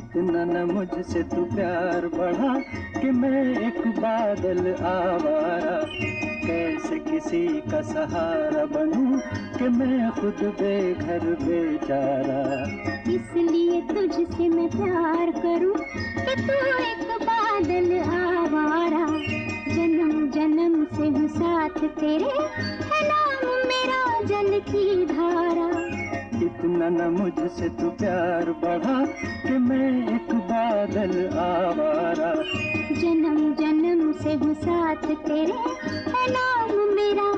इतना न मुझसे तू प्यार बढ़ा कि मैं एक बादल आवारा। कैसे किसी का सहारा बनूं कि मैं खुद बेघर बेचारा। इसलिए तुझसे मैं प्यार करूं कि तू एक बादल आवारा। जन्म जन्म से हूँ साथ तेरे, है नाम मेरा जल की धारा। इतना न मुझसे तू प्यार बढ़ा कि मैं एक बादल आवारा। जन्म जन्म से हूँ साथ तेरे, है नाम मेरा